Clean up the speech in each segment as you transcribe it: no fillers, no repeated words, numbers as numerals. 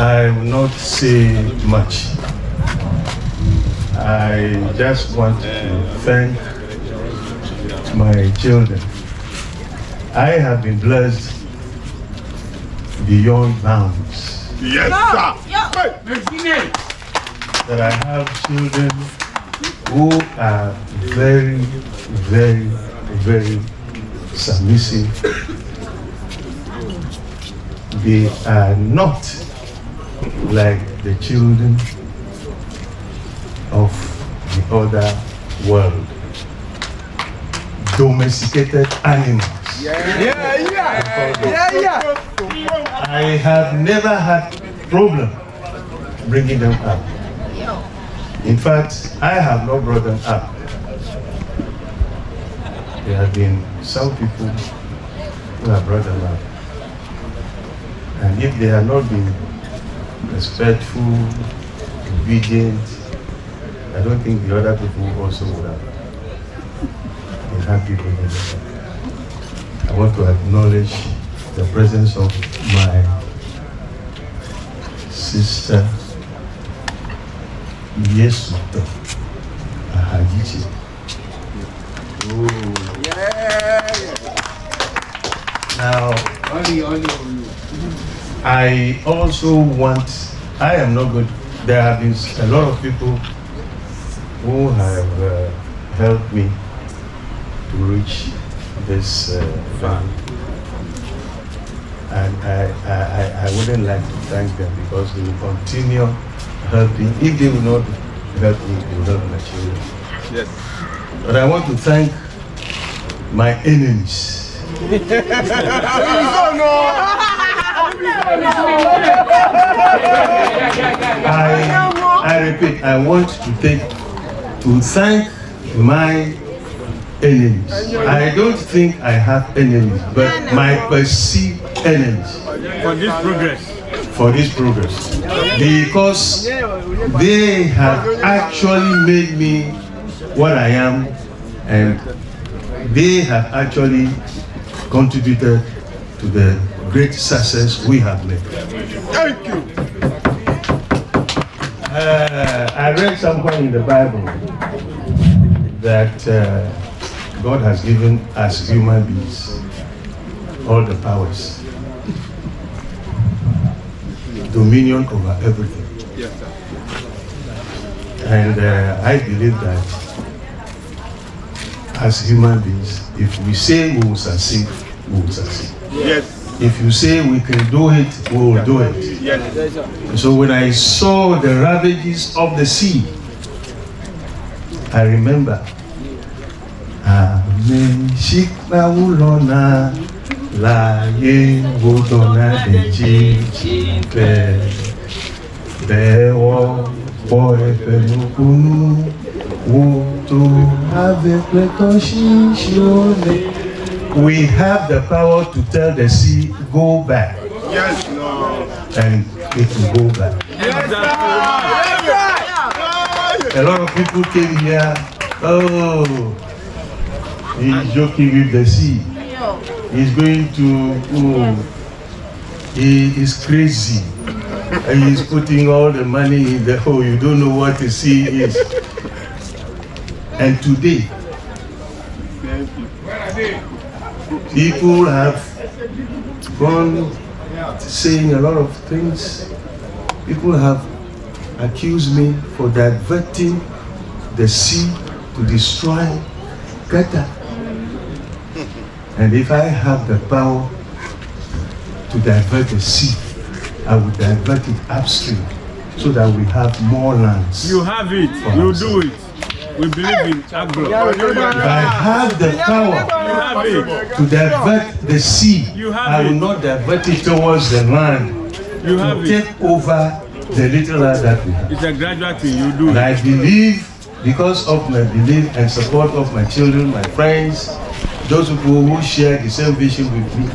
I will not say much. I just want to thank my children. I have been blessed beyond bounds. Yes, sir. That I have children who are very, very, very submissive. They are not like the children of the other world. Domesticated animals. I have never had problem bringing them up. In fact, I have not brought them up. There have been some people who have brought them up. And if they have not been respectful, obedient, I don't think the other people also would have been happy with them. I want to acknowledge the presence of my sister, Yesuto Ahajichi. Now, I also want, I am not good, there have been a lot of people who have helped me to reach this fund. And I wouldn't like to thank them because they will continue helping. If they will not help me, they will help my children. Yes. But I want to thank my enemies. I repeat, I want to thank my enemies. I don't think I have enemies, but my perceived enemies. For this progress. For this progress. Because they have actually made me what I am, and they have actually contributed to the great success we have made. Thank you. I read somewhere in the Bible that God has given us human beings all the powers, dominion over everything. Yes, sir. And I believe that as human beings, if we say we will succeed, we will succeed. Yes. If you say we can do it, we will do it. Yes. So when I saw the ravages of the sea, I remember we have the power to tell the sea, go back. Yes, Lord. And it will go back. Yes, A lot of people came here, oh, he's joking with the sea. He's going to, oh, he is crazy. And he's putting all the money in the hole. You don't know what the sea is. And today, people have gone saying a lot of things. People have accused me for diverting the sea to destroy Qatar. And if I have the power to divert the sea, I will divert it upstream so that we have more lands. you have it. You do it. We believe in Agblor. If I have the power to divert the sea, I will not divert it towards the land. You have to it. take over the little land that we have. It's a gradual thing. You do And it. I believe, because of my belief and support of my children, my friends, those people who share the same vision with me,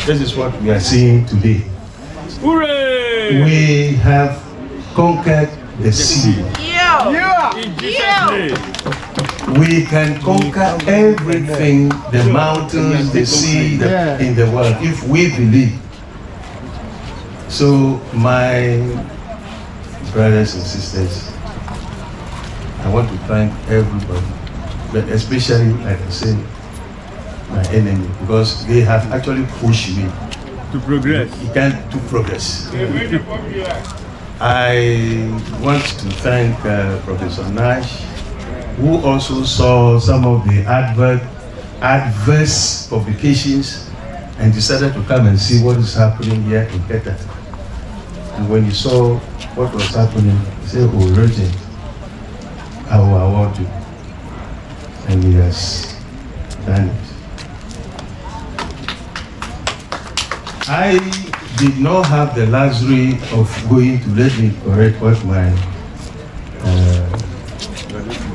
this is what we are seeing today. Hooray! We have conquered the sea. In Jesus' name. We can conquer everything, the mountains, the sea, in the world, if we believe. So my brothers and sisters, I want to thank everybody, but especially, like I said, my enemy, because they have actually pushed me to progress. You can't do progress. I want to thank Professor Nash, who also saw some of the adverse publications and decided to come and see what is happening here in Keta. And when he saw what was happening, he said, "Oh, Regent, I will award you." And he has done it. I did not have the luxury of going to, let me correct what my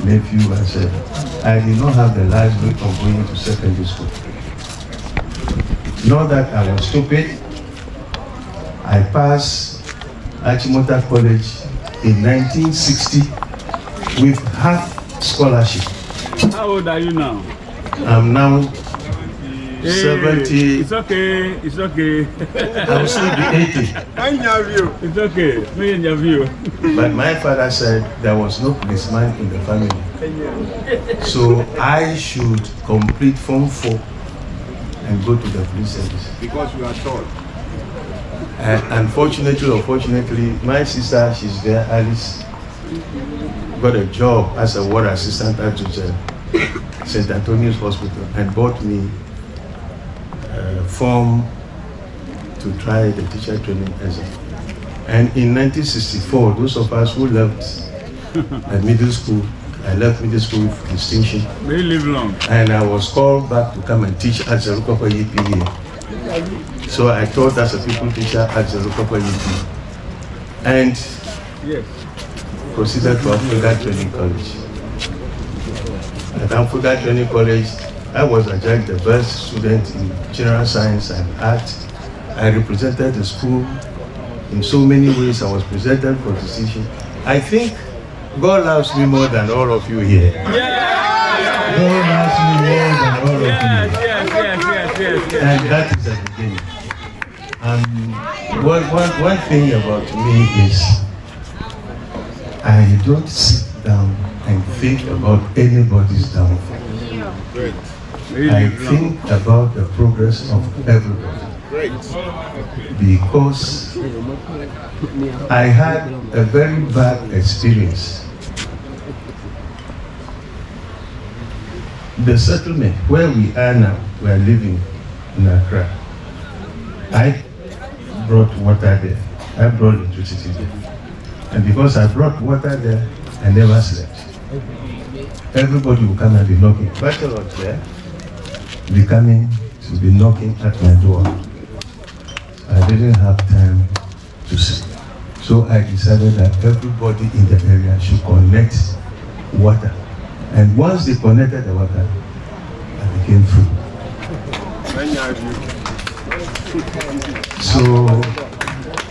nephew has said. I did not have the luxury of going to secondary school. Not that I was stupid. I passed Achimota College in 1960 with half scholarship. How old are you now? I'm now 70. It's okay. It's okay. I will still be 80. It's okay. Me and your view. But my father said there was no policeman in the family. So I should complete Form 4 and go to the police service. Because you are tall. Unfortunately or fortunately, my sister, she's there, Alice, got a job as a ward assistant at St. Antonius Hospital and bought me form to try the teacher training exam. And in 1964, those of us who left middle school, I left middle school with distinction. May you live long. And I was called back to come and teach at Zerukopa EPA. So I taught as a people teacher at Zerukopa EPA. And yes, proceeded to Africa Training College. At Africa Training College, I was adjudged the best student in general science and art. I represented the school in so many ways. I was presented for distinction. I think God loves me more than all of you here. yeah. God loves me more than all of you. Yes. And that is the beginning. One thing about me is I don't sit down and think about anybody's downfall. I think about the progress of everybody. Because I had a very bad experience. The settlement where we are now, we are living in Accra. I brought water there. I brought electricity there. And because I brought water there, I never slept. Everybody will come and be knocking. Bachelors there be coming to be knocking at my door. I didn't have time to sleep. So I decided that everybody in the area should connect water. And once they connected the water, I became free. So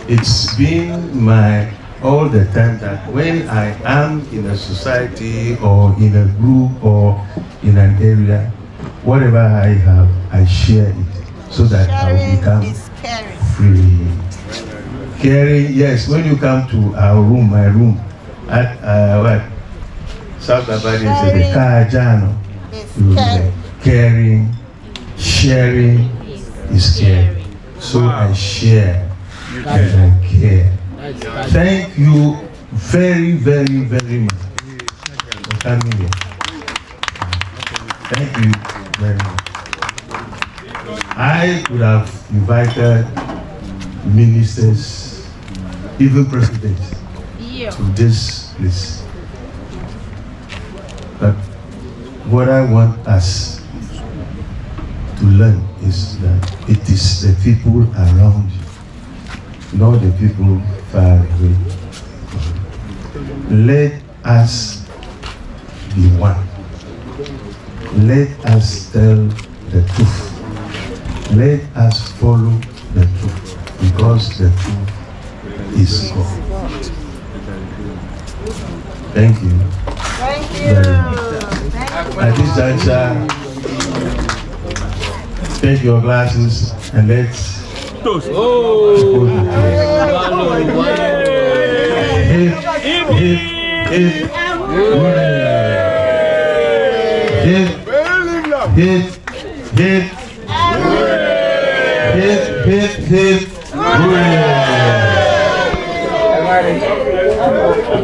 it's been my all the time that when I am in a society or in a group or in an area, whatever I have, I share it so that I will become free. Caring, yes, when you come to our room, my room, at South Abadi, it's the Kajano. Caring, sharing is caring. So I share and I care. Thank you very, very, very much for coming here. Thank you very much. I could have invited ministers, even presidents, to this place. But what I want us to learn is that it is the people around you, not the people far away. Let us be one. Let us tell the truth. Let us follow the truth, because the truth is God. Thank you. Thank you. At this juncture, take your glasses and let's Toast. hold the prayer.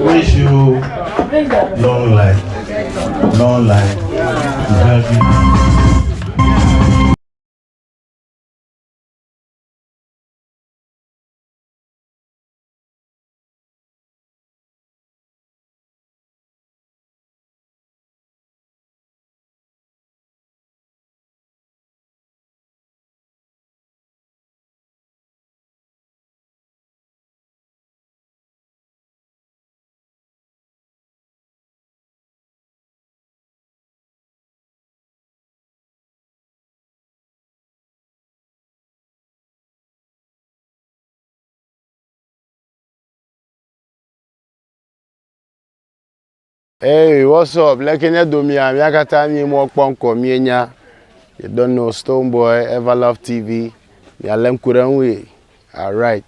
Wish you long life, healthy. Hey, what's up? Like in Domia, Yakata, ni mo ponko mienya. You don't know Stoneboy, Everlove TV. Ya lem kuranwe. All right.